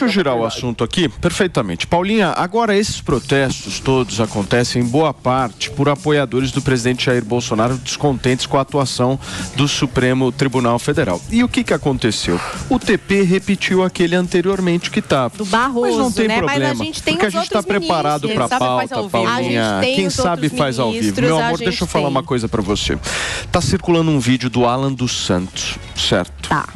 Deixa eu girar o assunto aqui, perfeitamente. Paulinha, agora esses protestos todos acontecem em boa parte por apoiadores do presidente Jair Bolsonaro descontentes com a atuação do Supremo Tribunal Federal. E o que aconteceu? O TP repetiu aquele anteriormente que estava. Do Barroso, mas não tem né? problema, Mas a gente tem porque a gente está preparado para a pauta, Paulinha. Quem sabe faz ao vivo. Meu amor, deixa eu falar uma coisa para você. Tá circulando um vídeo do Alan dos Santos, certo? Tá.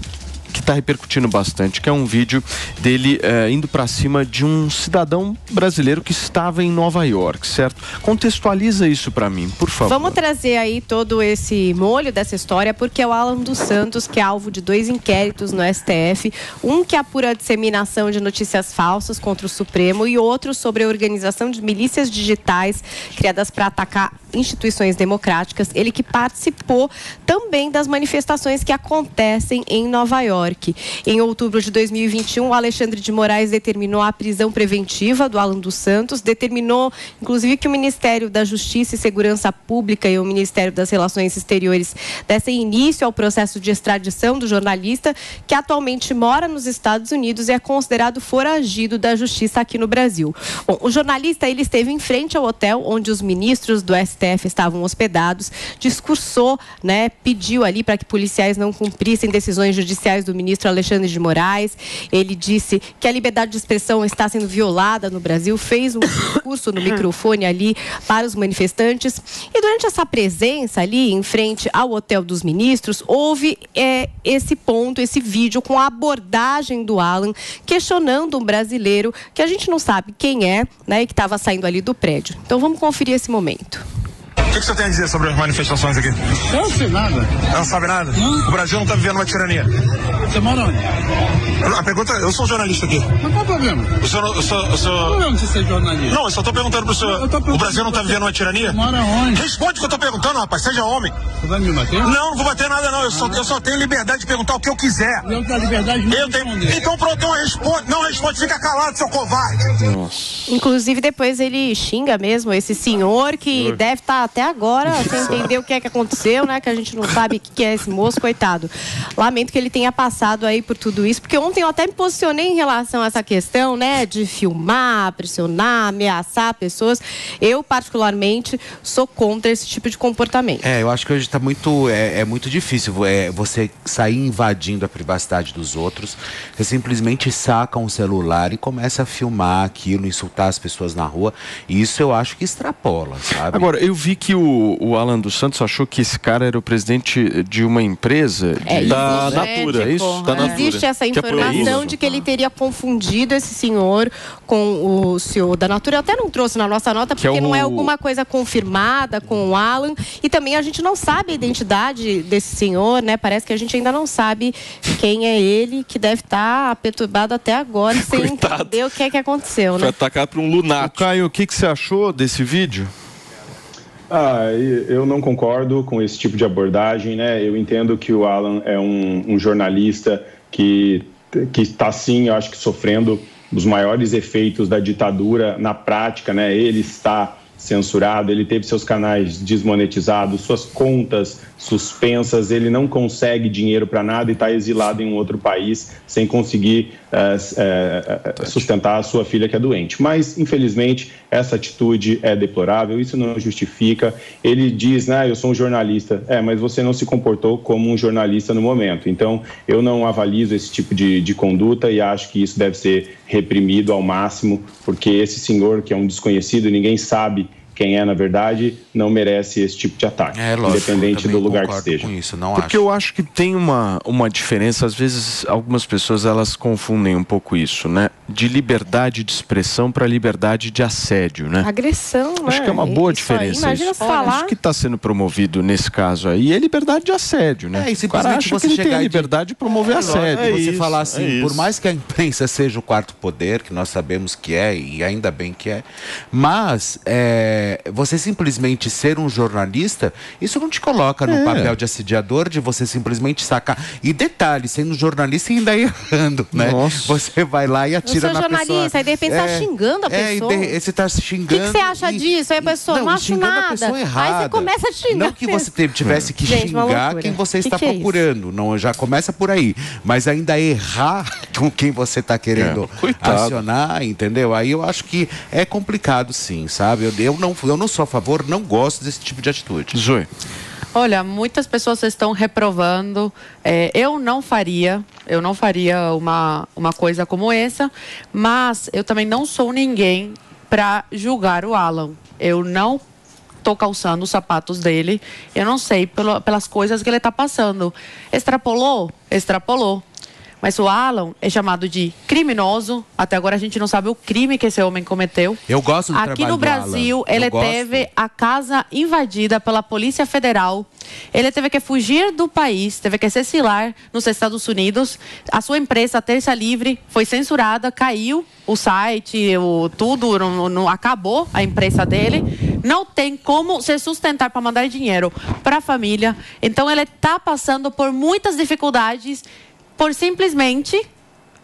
Que está repercutindo bastante, que é um vídeo dele indo para cima de um cidadão brasileiro que estava em Nova York, certo? Contextualiza isso para mim, por favor. Vamos trazer aí todo esse molho dessa história, porque é o Alan dos Santos, que é alvo de 2 inquéritos no STF, um que apura a disseminação de notícias falsas contra o Supremo e outro sobre a organização de milícias digitais criadas para atacar instituições democráticas. Ele que participou também das manifestações que acontecem em Nova York. Em outubro de 2021, o Alexandre de Moraes determinou a prisão preventiva do Alan dos Santos, determinou, inclusive, que o Ministério da Justiça e Segurança Pública e o Ministério das Relações Exteriores dessem início ao processo de extradição do jornalista, que atualmente mora nos Estados Unidos e é considerado foragido da Justiça aqui no Brasil. Bom, o jornalista, ele esteve em frente ao hotel onde os ministros do STF estavam hospedados, discursou, né, pediu ali para que policiais não cumprissem decisões judiciais do ministro Alexandre de Moraes. Ele disse que a liberdade de expressão está sendo violada no Brasil, fez um discurso no microfone ali para os manifestantes. E durante essa presença ali, em frente ao hotel dos ministros, houve esse ponto, esse vídeo com a abordagem do Alan, questionando um brasileiro que a gente não sabe quem é, né, e que estava saindo ali do prédio. Então vamos conferir esse momento. O que você tem a dizer sobre as manifestações aqui? Eu não sei nada. Não sabe nada? Não. O Brasil não está vivendo uma tirania. Você mora onde? A pergunta, eu sou jornalista aqui. Mas qual o problema? O senhor... Qual o problema de você ser jornalista? Não, eu só estou perguntando pro senhor. O Brasil não está vivendo uma tirania? Você mora onde? Responde o que eu estou perguntando, rapaz. Seja homem. Você vai me bater? Não vou bater nada, não. Eu só tenho liberdade de perguntar o que eu quiser. Eu tenho a liberdade de responder. Então pronto, não responde. Fica calado, seu covarde. Nossa. Inclusive, depois ele xinga mesmo esse senhor que deve estar até agora sem entender o que é que aconteceu, né? Que a gente não sabe o que é esse moço, coitado. Lamento que ele tenha passado aí por tudo isso, porque ontem eu até me posicionei em relação a essa questão, né? De filmar, pressionar, ameaçar pessoas. Eu, particularmente, sou contra esse tipo de comportamento. Eu acho que hoje está muito... É muito difícil você sair invadindo a privacidade dos outros. Você simplesmente saca um celular e começa a filmar aquilo, insultar as pessoas na rua. E isso eu acho que extrapola, sabe? Agora, eu vi que o Alan dos Santos achou que esse cara era o presidente de uma empresa da Natura, é isso? Da Natura. Existe essa informação de que ele teria confundido esse senhor com o CEO da Natura. Eu até não trouxe na nossa nota, porque não é alguma coisa confirmada com o Alan. E também a gente não sabe a identidade desse senhor, né? Parece que a gente ainda não sabe quem é ele, que deve estar perturbado até agora, sem entender o que é que aconteceu, né? Foi atacado por um lunático. Caio, o que você achou desse vídeo? Eu não concordo com esse tipo de abordagem, né? Eu entendo que o Alan é um jornalista que está, sim, eu acho que sofrendo os maiores efeitos da ditadura na prática, né? Ele está censurado, ele teve seus canais desmonetizados, suas contas suspensas, ele não consegue dinheiro para nada e está exilado em um outro país sem conseguir sustentar a sua filha que é doente. Mas, infelizmente, essa atitude é deplorável, isso não justifica. Ele diz, né, eu sou um jornalista. Mas você não se comportou como um jornalista no momento. Então, eu não avalizo esse tipo de conduta e acho que isso deve ser reprimido ao máximo, porque esse senhor, que é um desconhecido, ninguém sabe quem é, na verdade, não merece esse tipo de ataque, lógico, independente do lugar que esteja. Porque eu acho que tem uma diferença, às vezes algumas pessoas elas confundem um pouco isso, né? De liberdade de expressão para liberdade de assédio, né? Agressão, né? Acho que é uma boa diferença. Imagina isso. falar. Acho que está sendo promovido nesse caso aí é liberdade de assédio, né? E o cara acha que ele tem a liberdade de promover assédio. Você falar assim, por mais que a imprensa seja o quarto poder, que nós sabemos que é, e ainda bem que é, mas você simplesmente ser um jornalista, isso não te coloca no papel de assediador, de você simplesmente sacar. E detalhe, sendo jornalista e ainda errando, né? Nossa. Você vai lá e atira na pessoa. Eu sou jornalista, aí de repente tá xingando a pessoa. Você tá xingando. O que você acha disso? Aí a pessoa não acho nada. Aí você começa a xingar. Não que você tivesse que xingar quem você está procurando. Não, já começa por aí. Mas ainda errar com quem você está querendo acionar, entendeu? Aí eu acho que é complicado, sim, sabe? Eu não sou a favor, não gosto desse tipo de atitude. Zoe. Olha, muitas pessoas estão reprovando. Eu não faria uma coisa como essa, mas eu também não sou ninguém para julgar o Alan. Eu não estou calçando os sapatos dele. Eu não sei pelas coisas que ele está passando. Extrapolou? Extrapolou. Mas o Alan é chamado de criminoso. Até agora a gente não sabe o crime que esse homem cometeu. Eu gosto do Aqui no Brasil, ele teve a casa invadida pela Polícia Federal. Ele teve que fugir do país, teve que se exilar nos Estados Unidos. A sua empresa, Terça Livre, foi censurada, caiu o site, tudo, acabou a empresa dele. Não tem como se sustentar para mandar dinheiro para a família. Então, ele está passando por muitas dificuldades por simplesmente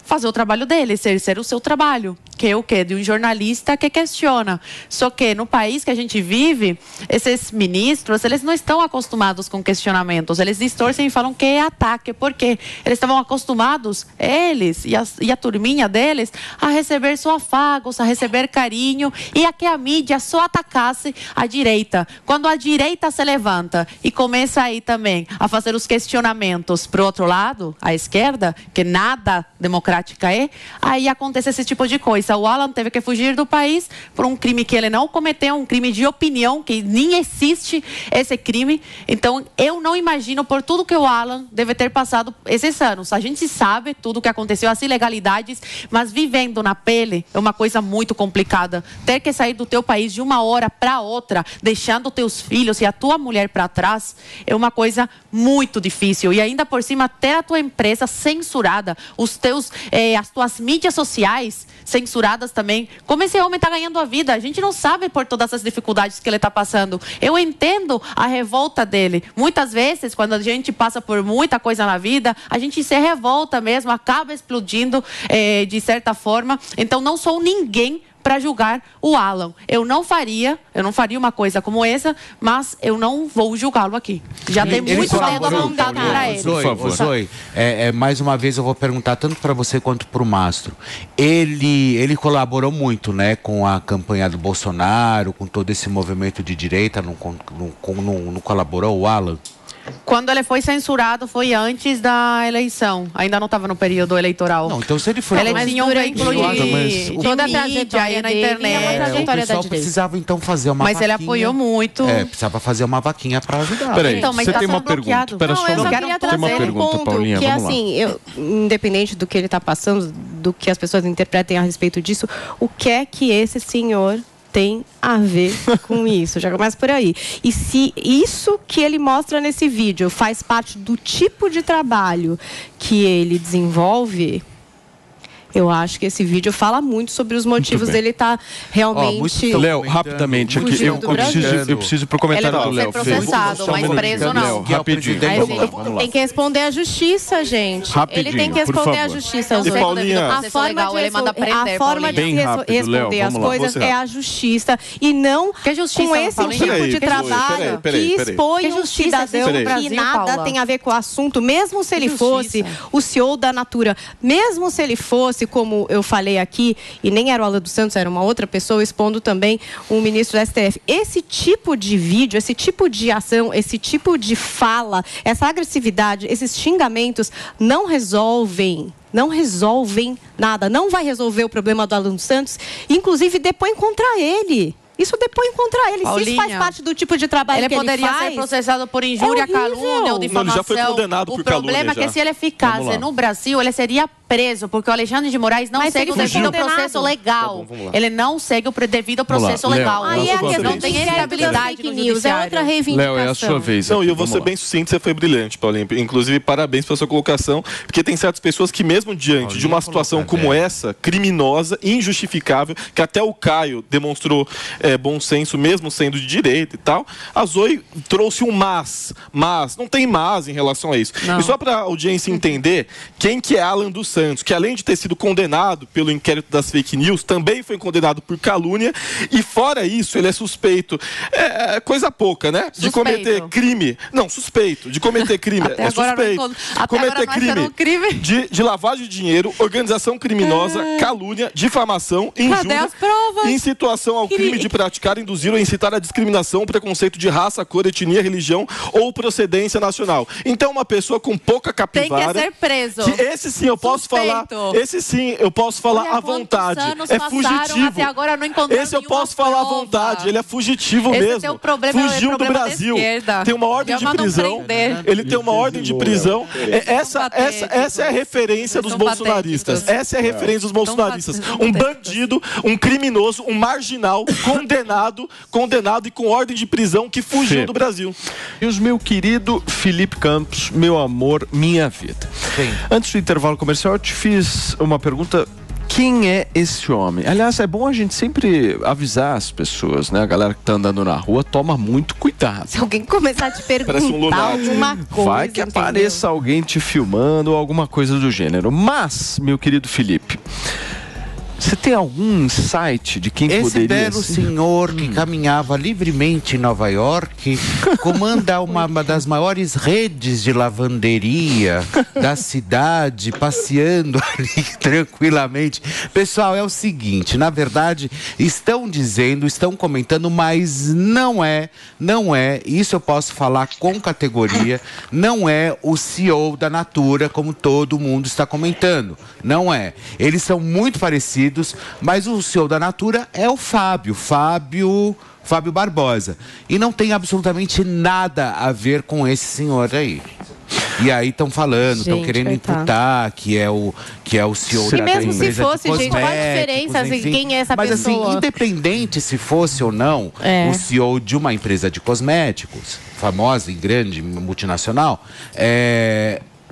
fazer o trabalho dele, ser o seu trabalho, que é o quê? De um jornalista que questiona. Só que no país que a gente vive, esses ministros, eles não estão acostumados com questionamentos, eles distorcem e falam que é ataque, porque eles estavam acostumados, eles e a turminha deles, a receber só afagos, a receber carinho, e a que a mídia só atacasse a direita. Quando a direita se levanta e começa aí também a fazer os questionamentos para o outro lado, a esquerda, que nada democrática aí acontece esse tipo de coisa. O Alan teve que fugir do país por um crime que ele não cometeu, um crime de opinião, que nem existe esse crime. Então, eu não imagino por tudo que o Alan deve ter passado esses anos. A gente sabe tudo o que aconteceu, as ilegalidades, mas vivendo na pele é uma coisa muito complicada. Ter que sair do teu país de uma hora para outra, deixando teus filhos e a tua mulher para trás, é uma coisa muito difícil. E ainda por cima, ter a tua empresa censurada, as tuas mídias sociais censuradas também. Como esse homem está ganhando a vida? A gente não sabe por todas as dificuldades que ele está passando. Eu entendo a revolta dele. Muitas vezes, quando a gente passa por muita coisa na vida, a gente se revolta mesmo, acaba explodindo de certa forma. Então, não sou ninguém para julgar o Alan. Eu não faria uma coisa como essa, mas eu não vou julgá-lo aqui. Já tem muito dedo apontado para ele. Zoe, mais uma vez eu vou perguntar tanto para você quanto para o Mastro. Ele colaborou muito, né, com a campanha do Bolsonaro, com todo esse movimento de direita, não colaborou o Alan? Quando ele foi censurado foi antes da eleição. Ainda não estava no período eleitoral. Não, então se ele foi... Ele tinha um veículo de toda a mídia trajetória aí na dele, internet. O pessoal precisava então fazer uma vaquinha. Mas ele apoiou muito. Precisava fazer uma vaquinha para ajudar. Peraí, então, mas você tá tem uma sendo bloqueado. pergunta. Não, eu só queria trazer um ponto Paulinha, que, vamos assim, independente do que ele está passando, do que as pessoas interpretem a respeito disso, o que é que esse senhor tem a ver com isso? Já começa por aí. E se isso que ele mostra nesse vídeo faz parte do tipo de trabalho que ele desenvolve, eu acho que esse vídeo fala muito sobre os motivos dele estar realmente... Léo, rapidamente aqui, eu preciso pro comentário do Léo. Ele vai ser processado, mas preso não. Léo, rapidinho. Vamos lá. Tem que responder à justiça, gente. Rapidinho, ele tem que responder à justiça. E Paulinha, a forma de responder as coisas é a justiça e não com esse tipo de trabalho que expõe um cidadão que nada tem a ver com o assunto, mesmo se ele fosse o CEO da Natura, mesmo se ele fosse, como eu falei aqui, e nem era o Alan dos Santos, era uma outra pessoa, expondo também um ministro do STF. Esse tipo de vídeo, esse tipo de ação, esse tipo de fala, essa agressividade, esses xingamentos não resolvem nada. Não vai resolver o problema do Alan dos Santos. Inclusive, depõe contra ele. Isso depõe contra ele. Paulinha, se isso faz parte do tipo de trabalho que ele faz... Ele poderia ser processado por injúria, calúnia ou difamação. Não, ele já foi condenado por calúnia. O problema é que se ele ficasse no Brasil, ele seria preso, porque o Alexandre de Moraes não segue o devido processo legal. Tá bom, ele não segue o devido processo legal. Aí é a questão não tem estabilidade no news, é outra reivindicação. Léo, é a sua vez. Não, e eu vou ser bem sucinto, você foi brilhante, Paulinho. Inclusive, parabéns pela sua colocação, porque tem certas pessoas que mesmo diante de uma situação como essa, criminosa, injustificável, que até o Caio demonstrou bom senso, mesmo sendo de direita e tal, a Zoe trouxe um mas não tem mas em relação a isso. Não. E só para a audiência entender quem que é Alan dos Santos, que além de ter sido condenado pelo inquérito das fake news, também foi condenado por calúnia e fora isso, ele é suspeito, coisa pouca, né? Suspeito. De cometer crime. Não, suspeito. De cometer crime. Até agora suspeito. Cometer crime de lavagem de dinheiro, organização criminosa, calúnia, difamação, injúria, incitação ao crime de praticar, induzir ou incitar a discriminação, preconceito de raça, cor, etnia, religião ou procedência nacional. Então, uma pessoa com pouca capivara... Tem que ser preso. Esse sim, eu posso falar... Esse sim, eu posso falar à vontade. É fugitivo. Até agora não encontrei esse eu posso falar à vontade. Ele é fugitivo mesmo. É o problema, fugiu do Brasil. Tem uma ordem de prisão. Ele tem uma ordem de prisão. Essa é a referência dos bolsonaristas. Essa é a referência dos bolsonaristas. Um bandido, um criminoso, um marginal, condenado e com ordem de prisão que fugiu do Brasil. E os meu querido Felipe Campos, meu amor, minha vida. Sim. Antes do intervalo comercial, eu te fiz uma pergunta. Quem é esse homem? Aliás, é bom a gente sempre avisar as pessoas, né? A galera que tá andando na rua, toma muito cuidado. Se alguém começar a te perguntar alguma coisa... Vai que apareça alguém te filmando ou alguma coisa do gênero. Mas, meu querido Felipe... Você tem algum insight de quem esse poderia ser? Esse belo senhor que caminhava livremente em Nova York comanda uma das maiores redes de lavanderia da cidade, passeando ali tranquilamente. Pessoal, é o seguinte, na verdade, estão comentando, mas não é, isso eu posso falar com categoria, não é o CEO da Natura, como todo mundo está comentando. Não é. Eles são muito parecidos, mas o CEO da Natura é o Fábio Barbosa. E não tem absolutamente nada a ver com esse senhor aí. E aí estão falando, estão querendo imputar que é o CEO da empresa. E mesmo se fosse, gente, qual a diferença em quem é essa pessoa? Mas assim, independente se fosse ou não o CEO de uma empresa de cosméticos, famosa e grande, multinacional,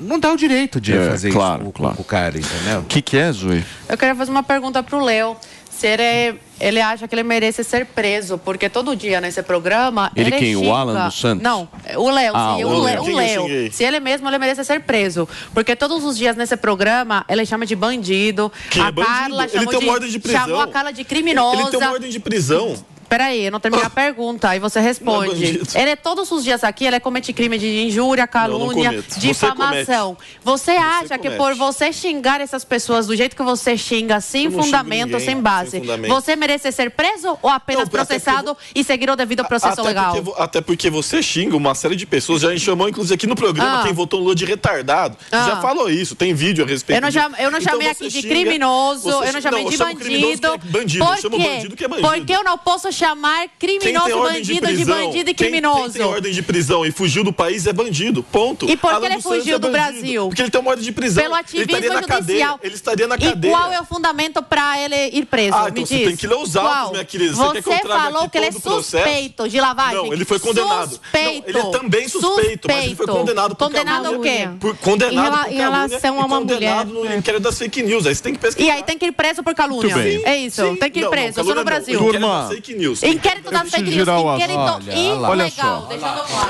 não dá o direito de fazer isso com o cara, entendeu? O que é, Zoe? Eu queria fazer uma pergunta pro Léo. Se ele acha que ele merece ser preso, porque todo dia nesse programa... Ele quem? Xinga... O Alan dos Santos? Não, o Léo. O Léo. Se ele mesmo, ele merece ser preso. Porque todos os dias nesse programa, ele chama de bandido. Quem é bandido? Carla ele tem uma ordem de prisão. Chamou a Carla de criminosa. Ele tem uma ordem de prisão. Peraí, eu não terminei a pergunta, aí você responde. Ele todos os dias aqui, ele comete crime de injúria, calúnia, difamação. Você acha que por você xingar essas pessoas do jeito que você xinga, sem fundamento, sem base, você merece ser preso ou apenas processado e seguir o devido processo legal? Até porque você xinga uma série de pessoas, já chamou inclusive aqui no programa quem votou Lula de retardado. Você já falou isso, tem vídeo a respeito disso. Eu não chamei aqui de criminoso, eu não chamei de bandido. Eu chamo bandido que é bandido. Porque eu não posso chamar criminoso, bandido de bandido e criminoso. Quem tem ordem de prisão e fugiu do país é bandido, ponto. E por que ele fugiu do Brasil? Porque ele tem uma ordem de prisão. Pelo ativismo judicial. Ele estaria na cadeia. E qual é o fundamento para ele ir preso? Então você tem que ler os autos, minha querida. Você falou que ele é suspeito de lavagem? Não, ele foi condenado. Suspeito. Não, ele é também suspeito, mas ele foi condenado por Condenado o quê? Condenado por calúnia. Em relação a uma mulher. Condenado no inquérito das fake news. Aí você tem que pesquisar. E aí tem que ir preso por calúnia. É isso. Tem que ir preso. Eu sou no Brasil. Inquérito das fake news. Inquérito das fake news. Inquérito ilegal. Olha só. Deixando claro.